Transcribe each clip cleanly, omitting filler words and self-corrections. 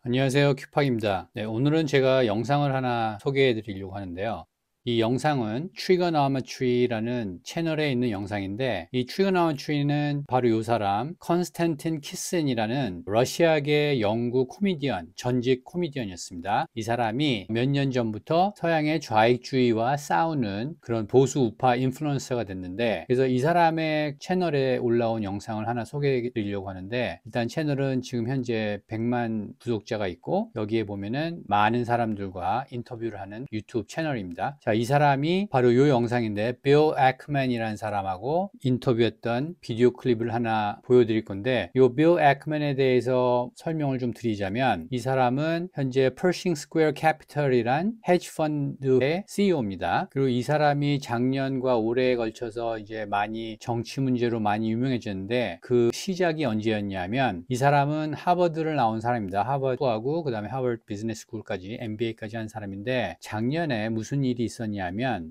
안녕하세요. 큐팍입니다. 네, 오늘은 제가 영상을 하나 소개해 드리려고 하는데요. 이 영상은 Trigonometry라는 채널에 있는 영상인데, 이 Trigonometry는 바로 이 사람 컨스탄틴 키슨이라는 러시아계 영구 코미디언, 전직 코미디언이었습니다. 이 사람이 몇 년 전부터 서양의 좌익주의와 싸우는 그런 보수 우파 인플루언서가 됐는데, 그래서 이 사람의 채널에 올라온 영상을 하나 소개해 드리려고 하는데, 일단 채널은 지금 현재 100만 구독자가 있고, 여기에 보면은 많은 사람들과 인터뷰를 하는 유튜브 채널입니다. 자, 이 사람이 바로 이 영상인데, 빌 애크맨이라는 사람하고 인터뷰했던 비디오 클립을 하나 보여드릴 건데, 이 빌 애크맨에 대해서 설명을 좀 드리자면, 이 사람은 현재 퍼싱 스퀘어 캐피털이란 헤지 펀드의 CEO입니다. 그리고 이 사람이 작년과 올해에 걸쳐서 이제 많이 정치 문제로 많이 유명해졌는데, 그 시작이 언제였냐면, 이 사람은 하버드를 나온 사람입니다. 하버드하고 그 다음에 하버드 비즈니스 스쿨까지 MBA까지 한 사람인데, 작년에 무슨 일이 있었냐면,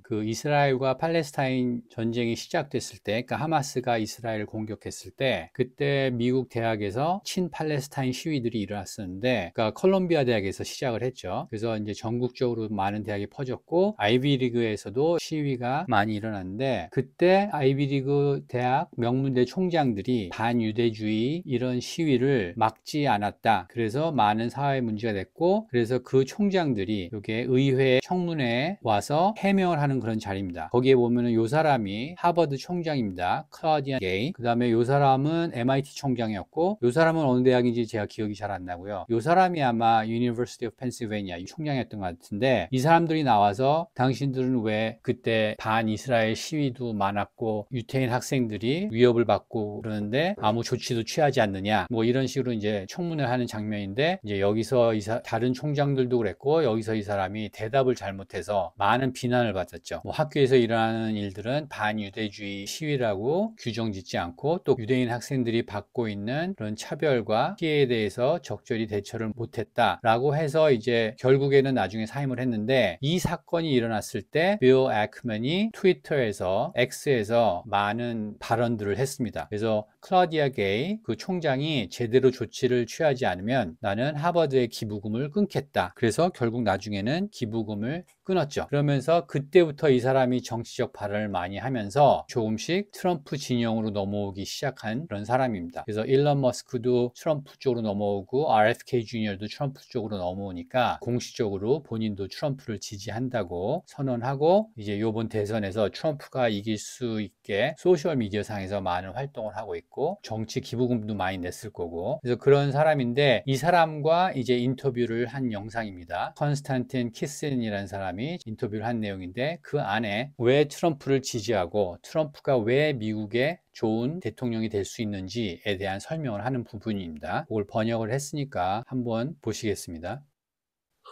그 이스라엘과 팔레스타인 전쟁이 시작됐을 때, 그러니까 하마스가 이스라엘을 공격했을 때, 그때 미국 대학에서 친팔레스타인 시위들이 일어났었는데, 그러니까 컬럼비아 대학에서 시작을 했죠. 그래서 이제 전국적으로 많은 대학이 퍼졌고, 아이비리그에서도 시위가 많이 일어났는데, 그때 아이비리그 대학 명문대 총장들이 반유대주의 이런 시위를 막지 않았다. 그래서 많은 사회 문제가 됐고, 그래서 그 총장들이 이게 의회 청문회에 와서 해명을 하는 그런 자리입니다. 거기에 보면은 요 사람이 하버드 총장입니다. 클라우디안 게이. 그 다음에 요 사람은 MIT 총장이었고, 요 사람은 어느 대학인지 제가 기억이 잘 안 나고요. 요 사람이 아마 University of Pennsylvania 총장이었던 것 같은데, 이 사람들이 나와서 당신들은 왜 그때 반이스라엘 시위도 많았고 유태인 학생들이 위협을 받고 그러는데 아무 조치도 취하지 않느냐, 뭐 이런 식으로 이제 청문회를 하는 장면인데, 이제 여기서 다른 총장들도 그랬고, 여기서 이 사람이 대답을 잘못해서 많은 비난을 받았죠. 뭐 학교에서 일어나는 일들은 반유대주의 시위라고 규정 짓지 않고, 또 유대인 학생들이 받고 있는 그런 차별과 피해에 대해서 적절히 대처를 못했다라고 해서 이제 결국에는 나중에 사임을 했는데, 이 사건이 일어났을 때 빌 애크맨이 트위터에서 X에서 많은 발언들을 했습니다. 그래서 클라우디아 게이 그 총장이 제대로 조치를 취하지 않으면 나는 하버드의 기부금을 끊겠다. 그래서 결국 나중에는 기부금을 끊었죠. 그러면서 그때부터 이 사람이 정치적 발언을 많이 하면서 조금씩 트럼프 진영으로 넘어오기 시작한 그런 사람입니다. 그래서 일론 머스크도 트럼프 쪽으로 넘어오고, RFK 주니어도 트럼프 쪽으로 넘어오니까 공식적으로 본인도 트럼프를 지지한다고 선언하고, 이제 이번 대선에서 트럼프가 이길 수 있게 소셜 미디어 상에서 많은 활동을 하고 있고, 정치 기부금도 많이 냈을 거고, 그래서 그런 사람인데, 이 사람과 이제 인터뷰를 한 영상입니다. 컨스탄틴 키슨이라는 사람이 인터뷰를 한 내용인데, 그 안에 왜 트럼프를 지지하고 트럼프가 왜 미국의 좋은 대통령이 될 수 있는지에 대한 설명을 하는 부분입니다. 그걸 번역을 했으니까 한번 보시겠습니다.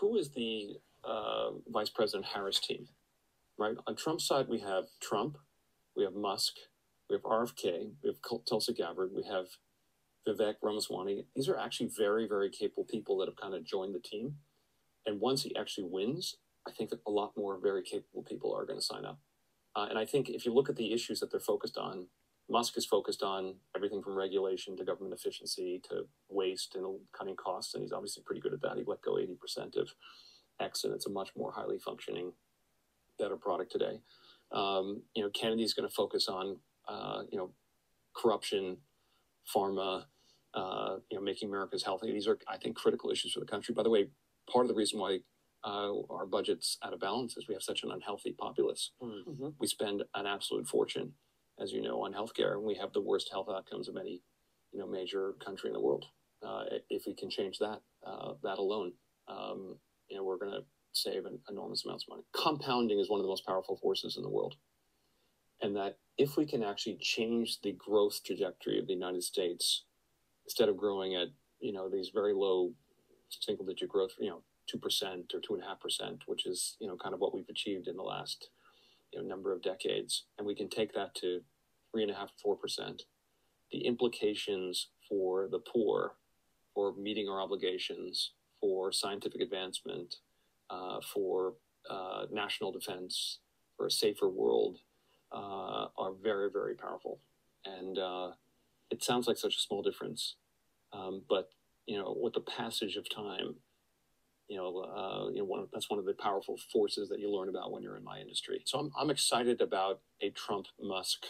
Who is the Vice President Harris team? Right on Trump's side, we have Trump, we have Musk, we have RFK, we have Tulsi Gabbard, we have Vivek Ramaswamy. These are actually very, very capable people that have kind of joined the team. And once he actually wins, I think that a lot more very capable people are going to sign up. And I think if you look at the issues that they're focused on, Musk is focused on everything from regulation to government efficiency to waste and cutting costs, and he's obviously pretty good at that. He let go 80% of X, and it's a much more highly functioning, better product today. Kennedy's going to focus on, corruption, pharma, making America's healthy. These are, I think, critical issues for the country. By the way, part of the reason why our budget's out of balance is we have such an unhealthy populace. Mm-hmm. We spend an absolute fortune, as you know, on healthcare, and we have the worst health outcomes of any, major country in the world. If we can change that, that alone, we're going to save enormous amounts of money. Compounding is one of the most powerful forces in the world, and that if we can actually change the growth trajectory of the United States, instead of growing at these very low single-digit growth, 2% or 2.5%, which is kind of what we've achieved in the last number of decades, and we can take that to 3.5%, 4%. The implications for the poor, for meeting our obligations, for scientific advancement, for national defense, for a safer world, are very, very powerful. And it sounds like such a small difference, but with the passage of time, that's one of the powerful forces that you learn about when you're in my industry. So I'm excited about a Trump-Musk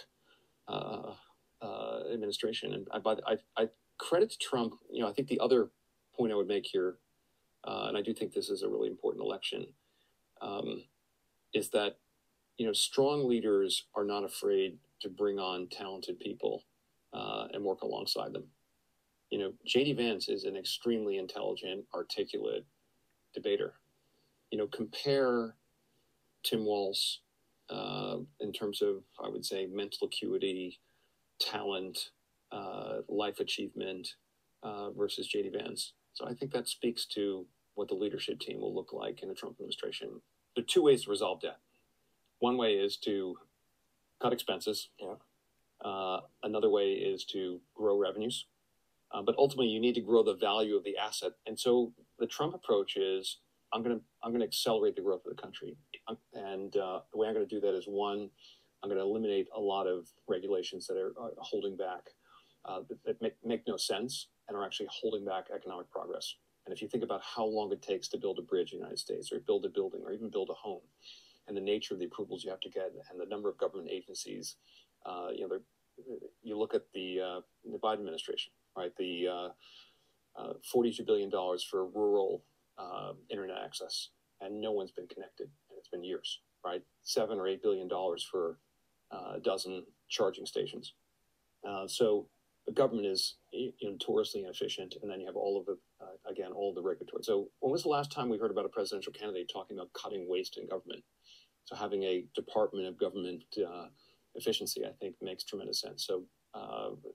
administration, and I credit Trump. I think the other point I would make here, and I do think this is a really important election, is that strong leaders are not afraid to bring on talented people and work alongside them. J.D. Vance is an extremely intelligent, articulate debater. Compare Tim Walz in terms of, I would say, mental acuity, talent, life achievement versus J.D. Vance. So I think that speaks to what the leadership team will look like in the Trump administration. There are two ways to resolve debt. One way is to cut expenses. Yeah. Another way is to grow revenues. But ultimately, you need to grow the value of the asset. And so the Trump approach is, I'm going to accelerate the growth of the country. And the way I'm going to do that is, one, I'm going to eliminate a lot of regulations that are holding back, that make no sense and are actually holding back economic progress. And if you think about how long it takes to build a bridge in the United States, or build a building, or even build a home, and the nature of the approvals you have to get, and the number of government agencies, you look at the Biden administration, right? The $42 billion for rural internet access, and no one's been connected, and it's been years, right? $7 or $8 billion for a dozen charging stations. So the government is notoriously inefficient, and then you have all of the regulatory. So when was the last time we heard about a presidential candidate talking about cutting waste in government? So having a Department of Government efficiency, I think, makes tremendous sense. So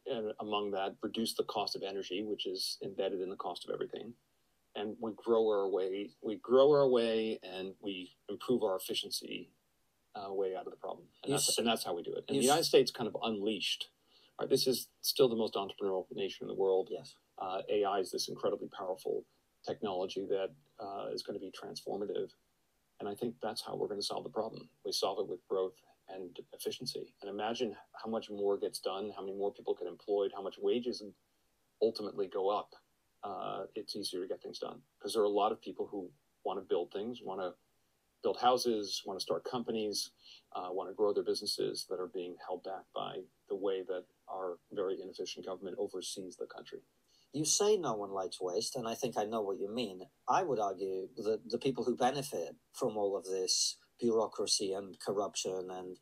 and among that, reduce the cost of energy, which is embedded in the cost of everything. And we grow our way, and we improve our efficiency way out of the problem. And that's how we do it. And the United States kind of unleashed. Right, this is still the most entrepreneurial nation in the world. Yes. AI is this incredibly powerful technology that is going to be transformative. And I think that's how we're going to solve the problem. We solve it with growth and efficiency. And imagine how much more gets done, how many more people get employed, how much wages ultimately go up. It's easier to get things done, because there are a lot of people who want to build things, want to build houses, want to start companies, want to grow their businesses that are being held back by the way that our very inefficient government oversees the country. You say no one likes waste, and I think I know what you mean. I would argue that the people who benefit from all of this bureaucracy and corruption and,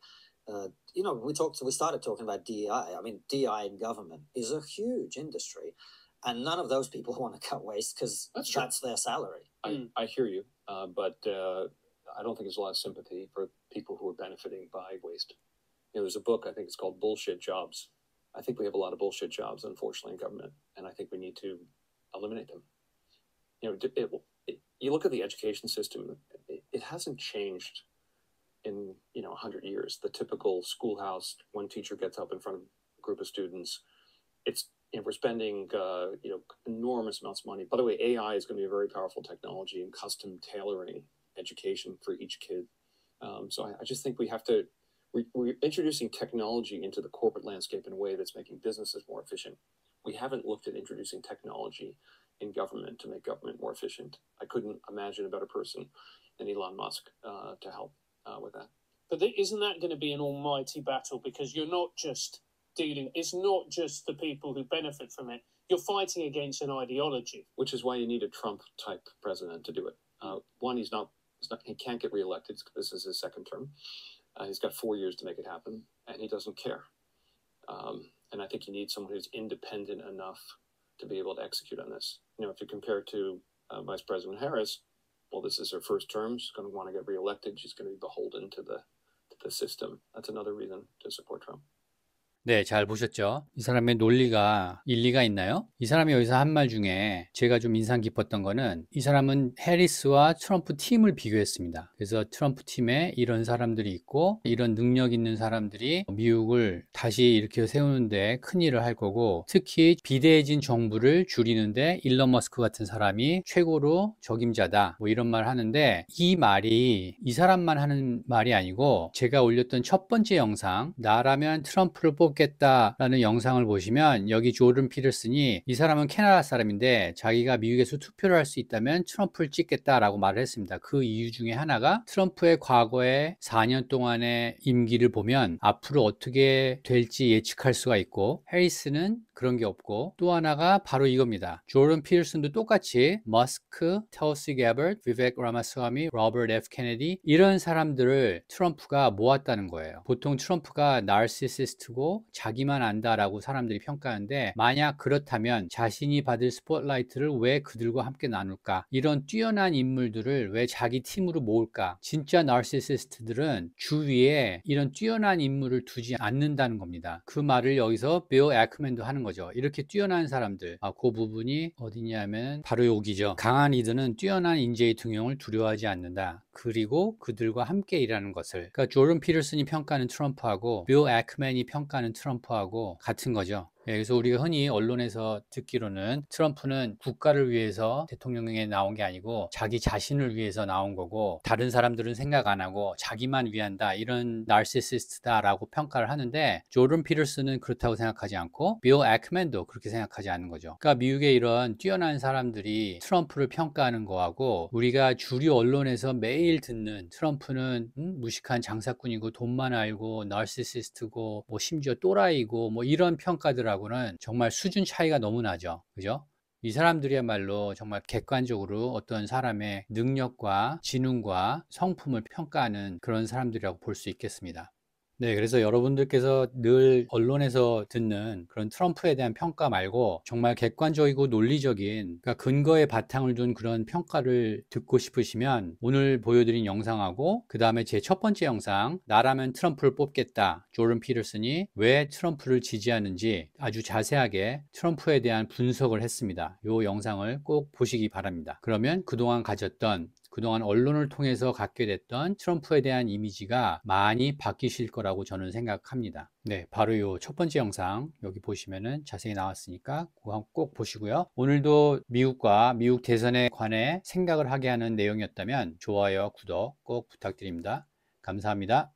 we started talking about DEI. I mean, DEI in government is a huge industry, and none of those people want to cut waste because that's their salary. I hear you, but I don't think there's a lot of sympathy for people who are benefiting by waste. There's a book, I think it's called Bullshit Jobs. I think we have a lot of bullshit jobs, unfortunately, in government, and I think we need to eliminate them. You look at the education system; it hasn't changed in 100 years. The typical schoolhouse, one teacher gets up in front of a group of students. It's we're spending enormous amounts of money. By the way, AI is going to be a very powerful technology in custom tailoring education for each kid. So I just think we have to. We're introducing technology into the corporate landscape in a way that's making businesses more efficient. We haven't looked at introducing technology in government to make government more efficient. I couldn't imagine a better person than Elon Musk to help with that. But isn't that going to be an almighty battle? Because you're not just it's not just the people who benefit from it. You're fighting against an ideology. Which is why you need a Trump-type president to do it. One, he can't get reelected. This is his second term. He's got 4 years to make it happen, and he doesn't care. And I think you need someone who's independent enough to be able to execute on this. If you compare it to Vice President Harris, well, this is her first term. She's going to want to get reelected. She's going to be beholden to the system. That's another reason to support Trump. 네, 잘 보셨죠? 이 사람의 논리가 일리가 있나요? 이 사람이 여기서 한 말 중에 제가 좀 인상 깊었던 거는, 이 사람은 해리스와 트럼프 팀을 비교했습니다. 그래서 트럼프 팀에 이런 사람들이 있고 이런 능력 있는 사람들이 미국을 다시 일으켜 세우는데 큰 일을 할 거고, 특히 비대해진 정부를 줄이는데 일론 머스크 같은 사람이 최고로 적임자다, 뭐 이런 말 하는데, 이 말이 이 사람만 하는 말이 아니고, 제가 올렸던 첫 번째 영상, 나라면 트럼프를 뽑겠다 뽑겠다라는 영상을 보시면 여기 조던 피터슨이 이 사람은 캐나다 사람인데 자기가 미국에서 투표를 할 수 있다면 트럼프를 찍겠다라고 말을 했습니다. 그 이유 중에 하나가 트럼프의 과거에 4년 동안의 임기를 보면 앞으로 어떻게 될지 예측할 수가 있고 해리스는 그런 게 없고 또 하나가 바로 이겁니다. 조던 피터슨도 똑같이 머스크, 텔시 게버트, 비벡 라마스와미, 로버트 F 케네디 이런 사람들을 트럼프가 모았다는 거예요. 보통 트럼프가 나르시시스트고 자기만 안다라고 사람들이 평가하는데 만약 그렇다면 자신이 받을 스포트라이트를 왜 그들과 함께 나눌까? 이런 뛰어난 인물들을 왜 자기 팀으로 모을까? 진짜 나르시시스트들은 주위에 이런 뛰어난 인물을 두지 않는다는 겁니다. 그 말을 여기서 빌 애크맨도 하는 거죠. 이렇게 뛰어난 사람들, 그 부분이 어디냐면 바로 여기죠. 강한 리더는 뛰어난 인재의 등용을 두려워하지 않는다. 그리고 그들과 함께 일하는 것을. 그러니까 조던 피터슨이 평가하는 트럼프하고 빌 애크맨이 평가하는 트럼프하고 같은 거죠. 그래서 우리가 흔히 언론에서 듣기로는 트럼프는 국가를 위해서 대통령에 나온 게 아니고 자기 자신을 위해서 나온 거고 다른 사람들은 생각 안 하고 자기만 위한다 이런 나르시시스트다라고 평가를 하는데 조던 피터슨은 그렇다고 생각하지 않고 빌 애크맨도 그렇게 생각하지 않는 거죠. 그러니까 미국의 이런 뛰어난 사람들이 트럼프를 평가하는 거하고 우리가 주류 언론에서 매일 듣는 트럼프는 무식한 장사꾼이고 돈만 알고 나르시시스트고 뭐 심지어 또라이고 뭐 이런 평가들하고 는 정말 수준 차이가 너무 나죠. 그죠? 이 사람들이야말로 정말 객관적으로 어떤 사람의 능력과 지능과 성품을 평가하는 그런 사람들이라고 볼 수 있겠습니다. 네, 그래서 여러분들께서 늘 언론에서 듣는 그런 트럼프에 대한 평가 말고 정말 객관적이고 논리적인, 그러니까 근거에 바탕을 둔 그런 평가를 듣고 싶으시면 오늘 보여드린 영상하고 그 다음에 제 첫 번째 영상, 나라면 트럼프를 뽑겠다. 조던 피터슨이 왜 트럼프를 지지하는지 아주 자세하게 트럼프에 대한 분석을 했습니다. 이 영상을 꼭 보시기 바랍니다. 그러면 그동안 언론을 통해서 갖게 됐던 트럼프에 대한 이미지가 많이 바뀌실 거라고 저는 생각합니다. 네, 바로 이 첫 번째 영상 여기 보시면은 자세히 나왔으니까 그거 꼭 보시고요. 오늘도 미국과 미국 대선에 관해 생각을 하게 하는 내용이었다면 좋아요, 구독 꼭 부탁드립니다. 감사합니다.